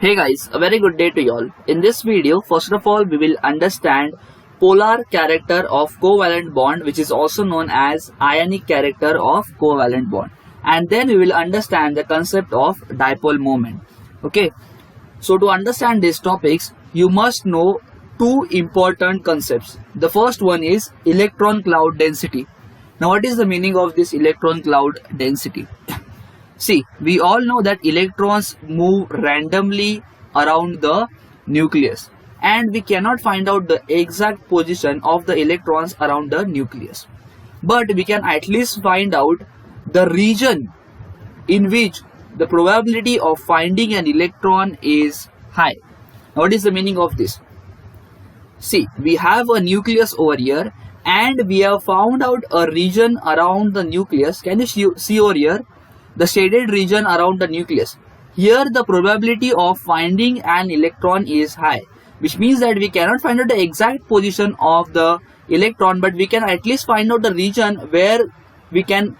Hey guys, a very good day to y'all. In this video, first of all, we will understand polar character of covalent bond, which is also known as ionic character of covalent bond. And then we will understand the concept of dipole moment. Okay. So to understand these topics, you must know two important concepts. The first one is electron cloud density. Now what is the meaning of this electron cloud density? See, we all know that electrons move randomly around the nucleus and we cannot find out the exact position of the electrons around the nucleus. But we can at least find out the region in which the probability of finding an electron is high. Now, what is the meaning of this? See, we have a nucleus over here and we have found out a region around the nucleus. Can you see over here? The shaded region around the nucleus. Here the probability of finding an electron is high, which means that we cannot find out the exact position of the electron, but we can at least find out the region where we can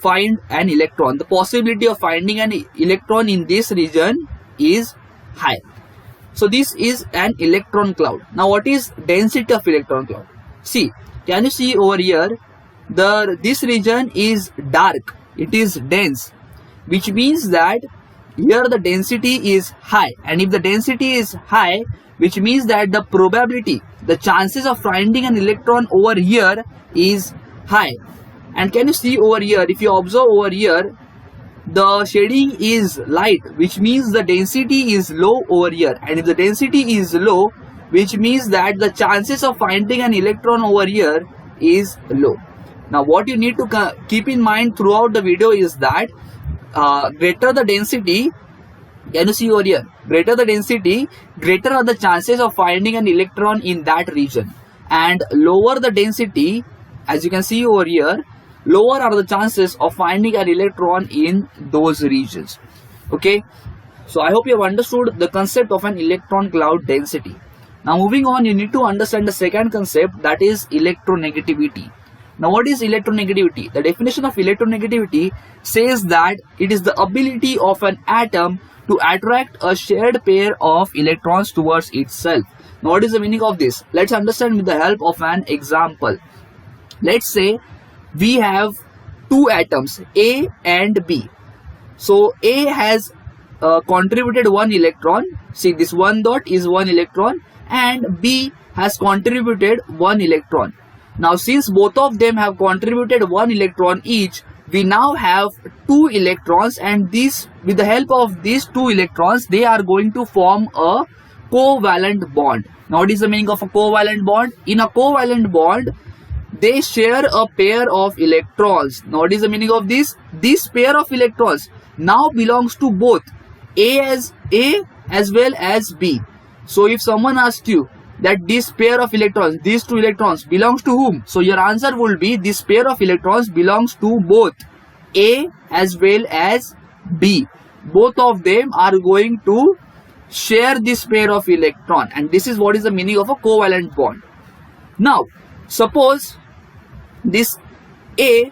find an electron. The possibility of finding an electron in this region is high. So this is an electron cloud. Now what is density of electron cloud? See, can you see over here, this region is dark. It is dense, which means that here the density is high, and if the density is high, which means that the probability, the chances of finding an electron over here is high. And can you see over here, if you observe over here, the shading is light, which means the density is low over here, and if the density is low, which means that the chances of finding an electron over here is low. Now what you need to keep in mind throughout the video is that greater the density, can you see over here, greater the density, greater are the chances of finding an electron in that region, and lower the density, as you can see over here, lower are the chances of finding an electron in those regions. Okay, so I hope you have understood the concept of an electron cloud density. Now moving on, you need to understand the second concept, that is electronegativity. Now what is electronegativity? The definition of electronegativity says that it is the ability of an atom to attract a shared pair of electrons towards itself. Now what is the meaning of this? Let's understand with the help of an example. Let's say we have two atoms, A and B. So A has contributed one electron. See, this one dot is one electron, and B has contributed one electron. Now since both of them have contributed one electron each, we now have two electrons, and with the help of these two electrons, they are going to form a covalent bond. Now what is the meaning of a covalent bond? In a covalent bond, they share a pair of electrons. Now what is the meaning of this? This pair of electrons now belongs to both A as well as B. So if someone asks you that this pair of electrons, these two electrons, belongs to whom? So your answer will be this pair of electrons belongs to both A as well as B. Both of them are going to share this pair of electron, and this is what is the meaning of a covalent bond. Now suppose this A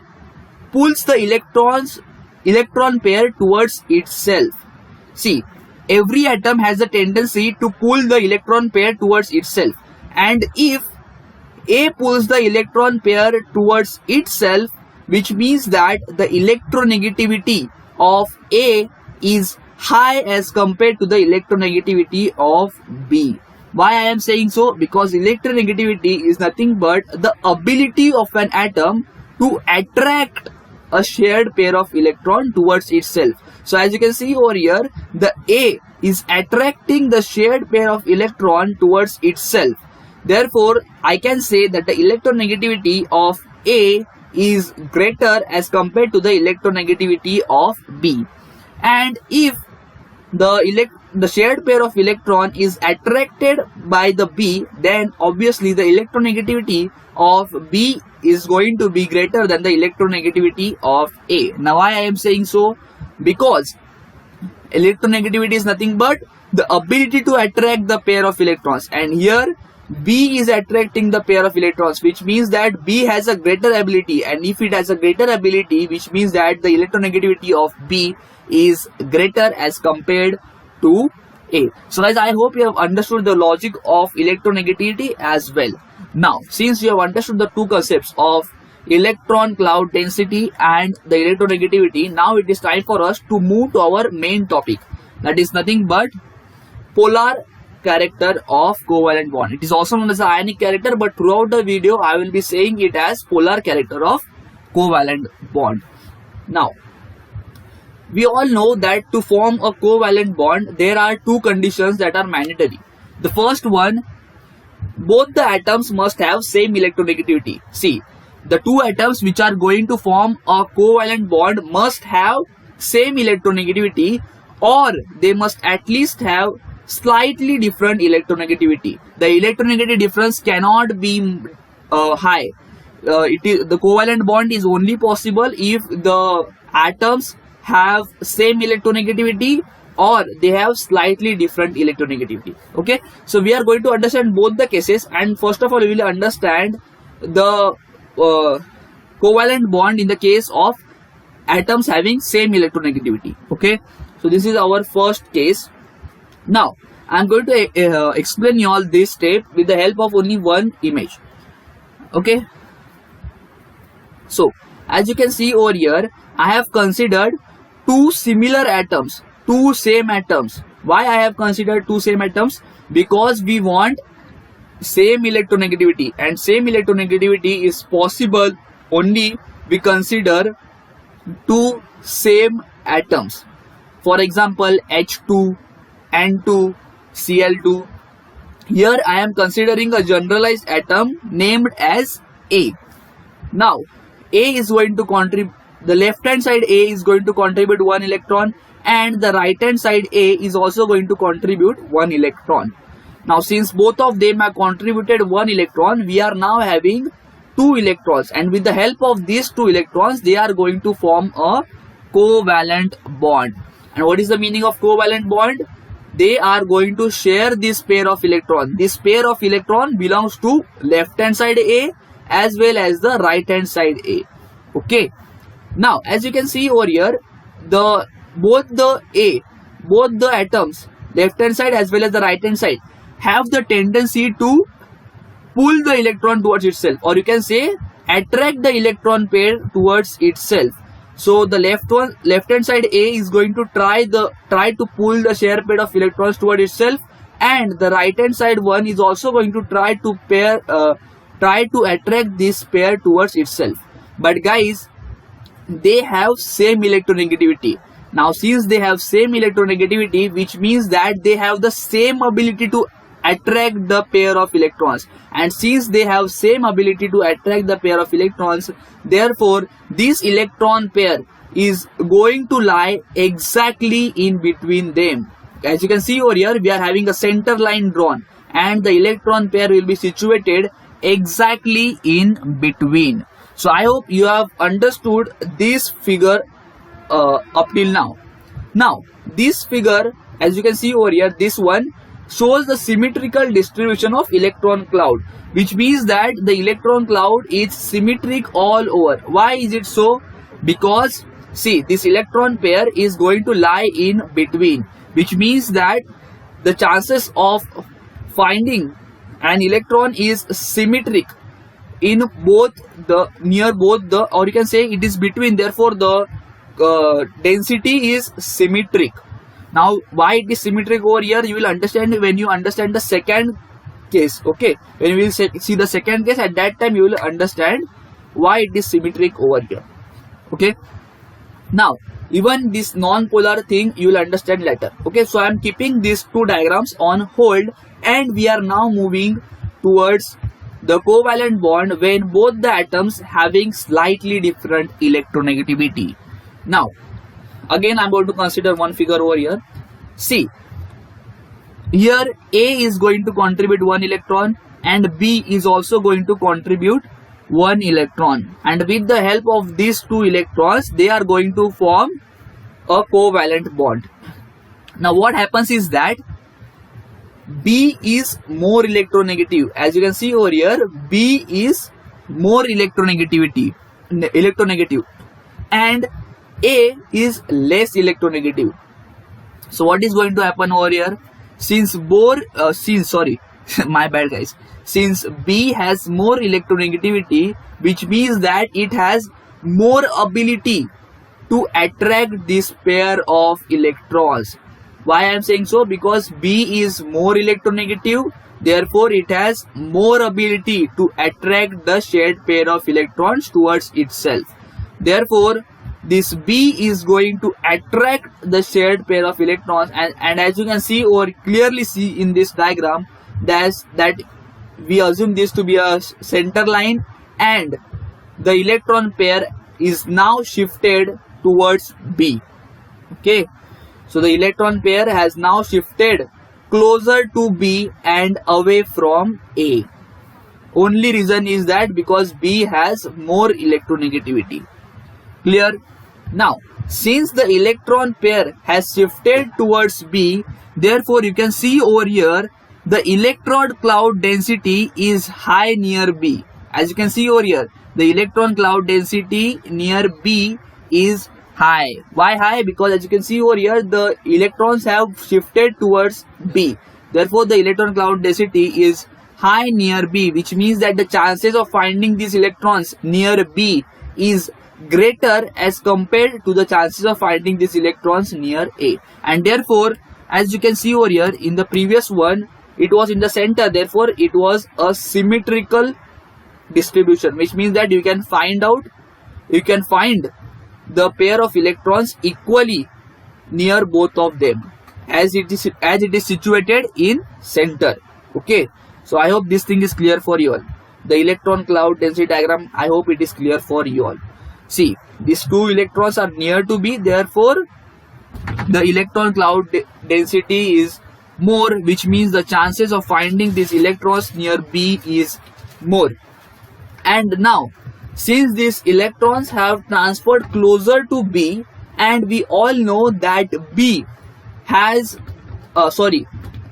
pulls the electron pair towards itself. See, every atom has a tendency to pull the electron pair towards itself, and if A pulls the electron pair towards itself, which means that the electronegativity of A is high as compared to the electronegativity of B. Why I am saying so? Because electronegativity is nothing but the ability of an atom to attract a shared pair of electron towards itself. So as you can see over here, the A is attracting the shared pair of electron towards itself. Therefore, I can say that the electronegativity of A is greater as compared to the electronegativity of B. And if the shared pair of electron is attracted by the B, then obviously the electronegativity of B is going to be greater than the electronegativity of A. Now why I am saying so? Because electronegativity is nothing but the ability to attract the pair of electrons, and here B is attracting the pair of electrons, which means that B has a greater ability, and if it has a greater ability, which means that the electronegativity of B is greater as compared to A. So guys, I hope you have understood the logic of electronegativity as well. Now, since you have understood the two concepts of electron cloud density and the electronegativity, now it is time for us to move to our main topic. That is nothing but polar character of covalent bond. It is also known as the ionic character, but throughout the video I will be saying it as polar character of covalent bond. Now, we all know that to form a covalent bond, there are two conditions that are mandatory. The first one, both the atoms must have same electronegativity. See, the two atoms which are going to form a covalent bond must have same electronegativity, or they must at least have slightly different electronegativity. The electronegativity difference cannot be high. The covalent bond is only possible if the atoms have same electronegativity or they have slightly different electronegativity. Okay, so we are going to understand both the cases, and first of all we will understand the covalent bond in the case of atoms having same electronegativity. Okay, so this is our first case. Now I am going to explain you all this step with the help of only one image. Okay, so as you can see over here, I have considered two similar atoms, two same atoms. Why I have considered two same atoms? Because we want same electronegativity, and same electronegativity is possible only we consider two same atoms. For example, H2, N2, Cl2. Here I am considering a generalized atom named as A. Now A is going to contribute, the left hand side A is going to contribute 1 electron, and the right hand side A is also going to contribute 1 electron. Now since both of them have contributed 1 electron, we are now having 2 electrons, and with the help of these 2 electrons they are going to form a covalent bond. And what is the meaning of covalent bond? They are going to share this pair of electron. This pair of electron belongs to left hand side A as well as the right hand side A. Okay, now as you can see over here, both the atoms, left hand side as well as the right hand side, have the tendency to pull the electron towards itself, or you can say attract the electron pair towards itself. So the left hand side A is going to try to pull the share pair of electrons toward itself, and the right hand side one is also going to try to attract this pair towards itself. But guys, they have same electronegativity. Now since they have same electronegativity, which means that they have the same ability to attract the pair of electrons, and since they have same ability to attract the pair of electrons, therefore this electron pair is going to lie exactly in between them. As you can see over here, we are having a center line drawn, and the electron pair will be situated exactly in between. So I hope you have understood this figure up till now. Now this figure, as you can see over here, this one shows the symmetrical distribution of electron cloud, which means that the electron cloud is symmetric all over. Why is it so? Because see, this electron pair is going to lie in between, which means that the chances of finding an electron is symmetric in both the or you can say it is between, therefore the density is symmetric. Now why it is symmetric over here, you will understand when you understand the second case. Okay, when we will see the second case, at that time you will understand why it is symmetric over here. Okay, now even this non-polar thing you will understand later. Okay, so I am keeping these two diagrams on hold, and we are now moving towards the covalent bond when both the atoms having slightly different electronegativity. Now again I am going to consider one figure over here. See, here A is going to contribute 1 electron and B is also going to contribute 1 electron, and with the help of these 2 electrons they are going to form a covalent bond. Now what happens is that B is more electronegative. As you can see over here, B is more electronegative, and A is less electronegative. So what is going to happen over here? since my bad guys, since B has more electronegativity, which means that it has more ability to attract this pair of electrons. Why I am saying so? Because B is more electronegative, therefore it has more ability to attract the shared pair of electrons towards itself. Therefore this B is going to attract the shared pair of electrons, and as you can see or clearly see in this diagram, that we assume this to be a center line, and the electron pair is now shifted towards B. Okay, so the electron pair has now shifted closer to B and away from A. Only reason is that because B has more electronegativity. Clear? Now, since the electron pair has shifted towards B, therefore you can see over here the electron cloud density is high near B. As you can see over here, the electron cloud density near B is high. Why high? Because as you can see over here, the electrons have shifted towards B. Therefore the electron cloud density is high near B, which means that the chances of finding these electrons near B is greater as compared to the chances of finding these electrons near A. And therefore, as you can see over here, in the previous one it was in the center, therefore it was a symmetrical distribution, which means that you can find the pair of electrons equally near both of them, as it is situated in center. Okay, so I hope this thing is clear for you all. The electron cloud density diagram, I hope it is clear for you all. See, these two electrons are near to B, therefore the electron cloud density is more, which means the chances of finding these electrons near B is more. And now, since these electrons have transferred closer to B, and we all know that B has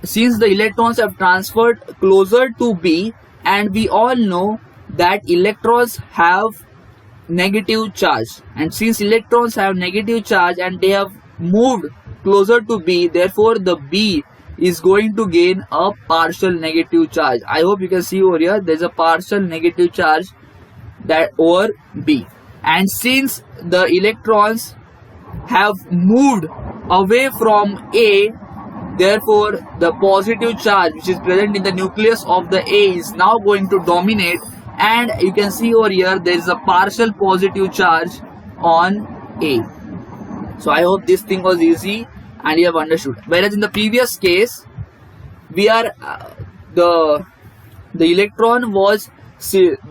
since the electrons have transferred closer to B, and we all know that electrons have negative charge, and since electrons have negative charge and they have moved closer to B, therefore the B is going to gain a partial negative charge. I hope you can see over here there is a partial negative charge that over B, and since the electrons have moved away from A, therefore the positive charge which is present in the nucleus of the A is now going to dominate, and you can see over here there is a partial positive charge on A. So I hope this thing was easy and you have understood. Whereas in the previous case, we are the electron was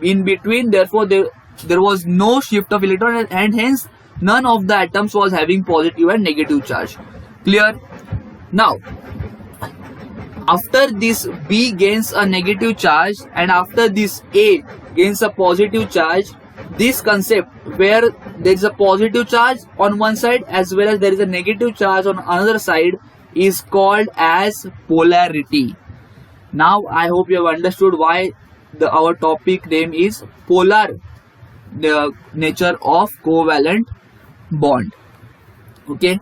in between, therefore there was no shift of electron, and hence none of the atoms was having positive and negative charge. Clear? Now, after this B gains a negative charge and after this A gains a positive charge, this concept where there is a positive charge on one side as well as there is a negative charge on another side is called as polarity. Now I hope you have understood why our topic name is polar, the nature of covalent bond. Okay,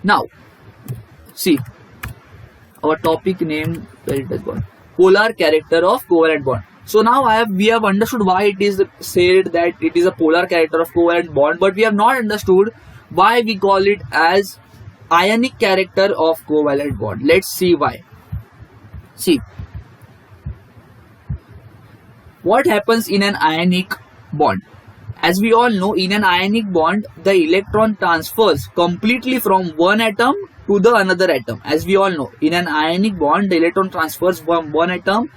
now see our topic name, where it has gone, polar character of covalent bond. So now we have understood why it is said that it is a polar character of covalent bond, but we have not understood why we call it as ionic character of covalent bond. Let's see why. See, what happens in an ionic bond? As we all know, in an ionic bond, the electron transfers completely from one atom to the another atom. As we all know, in an ionic bond, the electron transfers from one atom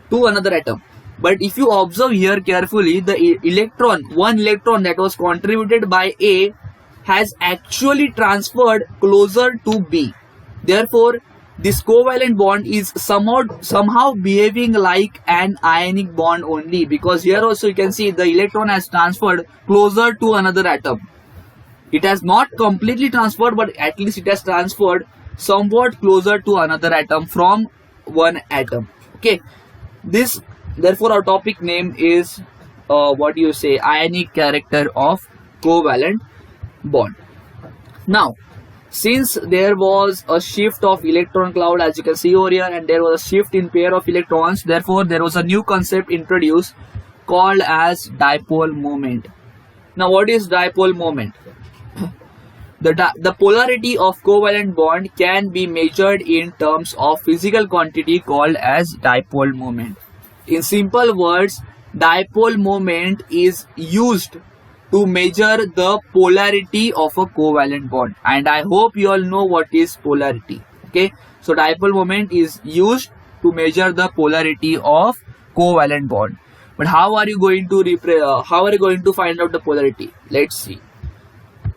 to another atom. But if you observe here carefully, the one electron that was contributed by A has actually transferred closer to B. Therefore, this covalent bond is somehow behaving like an ionic bond only, because here also you can see the electron has transferred closer to another atom. It has not completely transferred, but at least it has transferred somewhat closer to another atom from one atom. Okay, therefore our topic name is ionic character of covalent bond. Now Since there was a shift of electron cloud, as you can see over here, and there was a shift in pair of electrons, therefore there was a new concept introduced called as dipole moment. Now what is dipole moment? The polarity of covalent bond can be measured in terms of physical quantity called as dipole moment. In simple words, dipole moment is used to measure the polarity of a covalent bond, and I hope you all know what is polarity. Okay, so dipole moment is used to measure the polarity of covalent bond. But how are you going to find out the polarity? Let's see.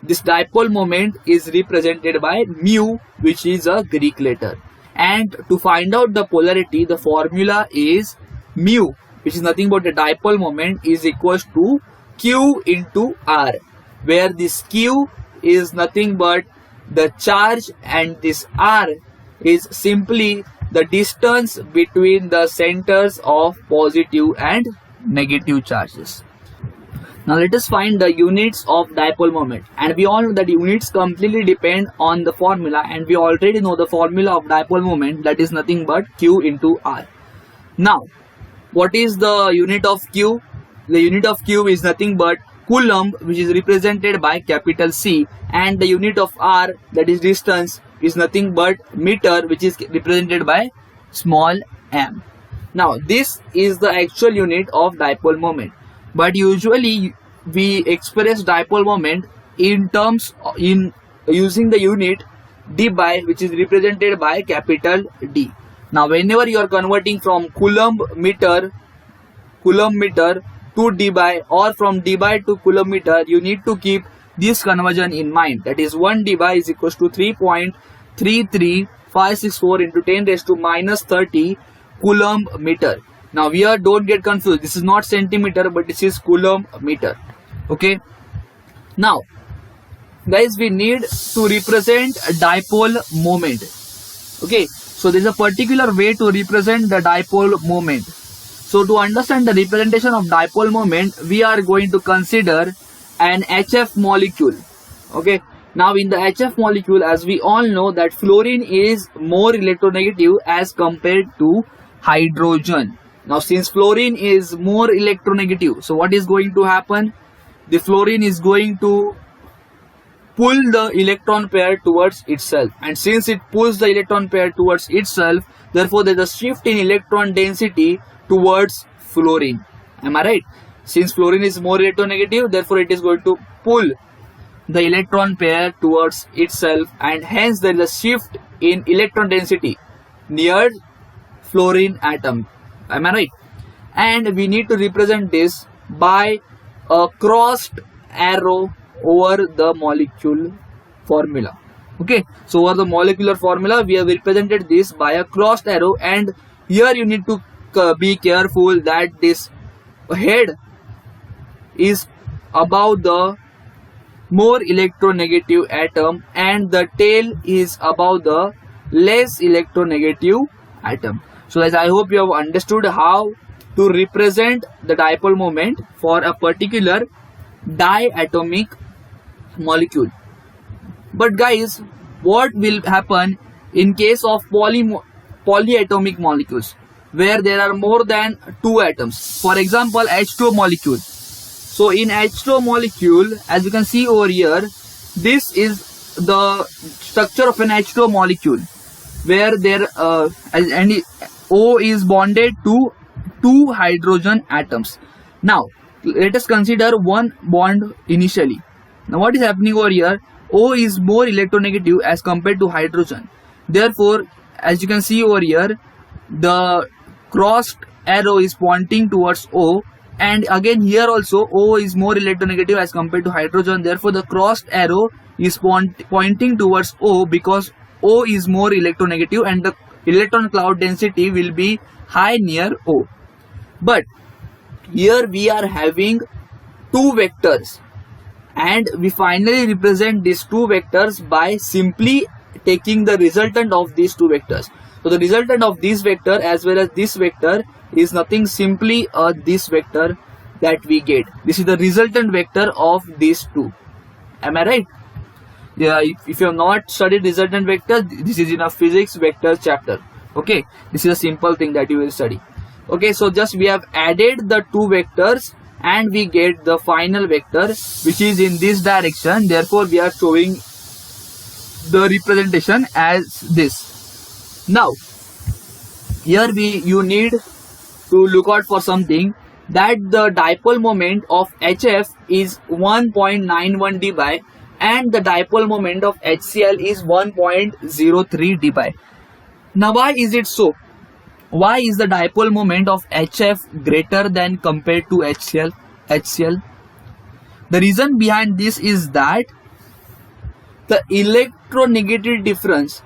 This dipole moment is represented by mu, which is a Greek letter, and to find out the polarity, the formula is mu, which is nothing but the dipole moment is equals to Q into R, where this Q is nothing but the charge and this R is simply the distance between the centers of positive and negative charges. Now let us find the units of dipole moment, and we all know that units completely depend on the formula, and we already know the formula of dipole moment, that is nothing but Q into R. Now what is the unit of Q? The unit of Q is nothing but coulomb, which is represented by capital C, and the unit of R, that is distance, is nothing but meter, which is represented by small m. Now this is the actual unit of dipole moment, but usually we express dipole moment in terms in using the unit dBi, which is represented by capital D. Now whenever you are converting from coulomb meter to dBi, or from dBi to coulomb meter, you need to keep this conversion in mind. That is 1 dBi is equals to 3.33564 into 10 raised to minus 30 coulomb meter. Now here don't get confused, this is not centimeter but this is coulomb meter. Okay, now guys, we need to represent a dipole moment. Okay, so there is a particular way to represent the dipole moment. So to understand the representation of dipole moment, we are going to consider an HF molecule. Okay, now in the HF molecule, as we all know that fluorine is more electronegative as compared to hydrogen. Now since fluorine is more electronegative, so what is going to happen? The fluorine is going to pull the electron pair towards itself, and since it pulls the electron pair towards itself, therefore there is a shift in electron density towards fluorine. Am I right? Since fluorine is more electronegative, therefore it is going to pull the electron pair towards itself, and hence there is a shift in electron density near fluorine atom. Am I right? And we need to represent this by a crossed arrow over the molecule formula. Okay, so over the molecular formula we have represented this by a crossed arrow, and here you need to be careful that this head is above the more electronegative atom and the tail is above the less electronegative atom. So as I hope you have understood how to represent the dipole moment for a particular diatomic molecule. But guys, what will happen in case of polyatomic molecules, where there are more than 2 atoms? For example, H2O molecule. So in H2O molecule, as you can see over here, this is the structure of an H2O molecule, where there O is bonded to 2 hydrogen atoms. Now let us consider one bond initially. Now what is happening over here? O is more electronegative as compared to hydrogen. Therefore, as you can see over here, the crossed arrow is pointing towards O, and again here also O is more electronegative as compared to hydrogen. Therefore the crossed arrow is pointing towards O, because O is more electronegative and the electron cloud density will be high near O. But here we are having 2 vectors, and we finally represent these 2 vectors by simply taking the resultant of these 2 vectors. So the resultant of this vector as well as this vector is nothing, simply this vector that we get. This is the resultant vector of these 2. Am I right? Yeah, if you have not studied resultant vectors, this is in a physics vector chapter. Okay, this is a simple thing that you will study. Okay, so just we have added the two vectors and we get the final vector which is in this direction. Therefore we are showing the representation as this. Now here you need to look out for something, that the dipole moment of HF is 1.91 dBi and the dipole moment of HCl is 1.03 dBi. Now why is it so? Why is the dipole moment of HF greater than compared to HCl? The reason behind this is that the electronegativity difference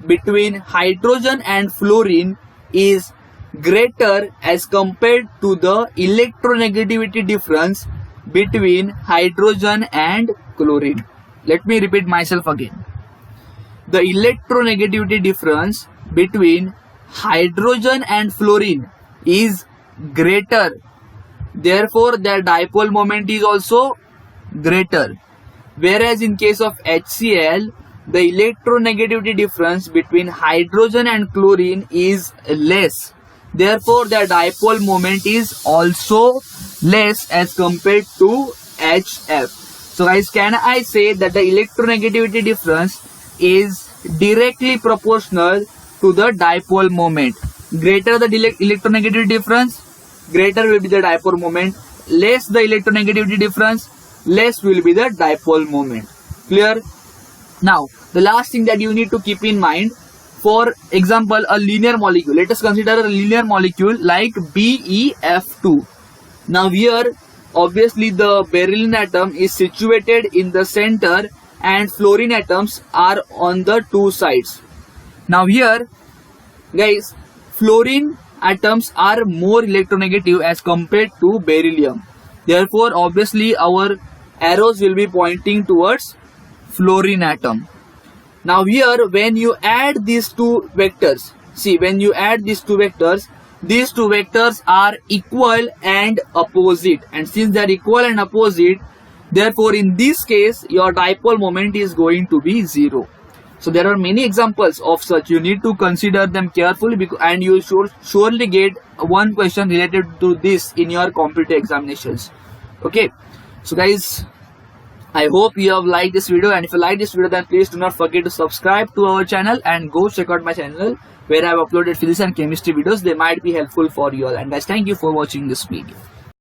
between hydrogen and fluorine is greater as compared to the electronegativity difference between hydrogen and chlorine. Let me repeat myself again. The electronegativity difference between hydrogen and fluorine is greater, therefore their dipole moment is also greater. Whereas in case of HCl, the electronegativity difference between hydrogen and chlorine is less, therefore their dipole moment is also less as compared to HF. So guys, can I say that the electronegativity difference is directly proportional to the dipole moment? Greater the electronegativity difference, greater will be the dipole moment. Less the electronegativity difference, less will be the dipole moment. Clear? Now the last thing that you need to keep in mind, for example a linear molecule, let us consider a linear molecule like BeF2. Now here obviously the beryllium atom is situated in the center and fluorine atoms are on the two sides. Now here guys, fluorine atoms are more electronegative as compared to beryllium, therefore obviously our arrows will be pointing towards fluorine atom. Now here when you add these two vectors, see when you add these two vectors are equal and opposite, and since they are equal and opposite, therefore in this case your dipole moment is going to be 0. So there are many examples of such, you need to consider them carefully and you should surely get one question related to this in your competitive examinations. Okay, so guys, I hope you have liked this video, and if you like this video then please do not forget to subscribe to our channel and go check out my channel where I have uploaded physics and chemistry videos. They might be helpful for you all. And guys, thank you for watching this video.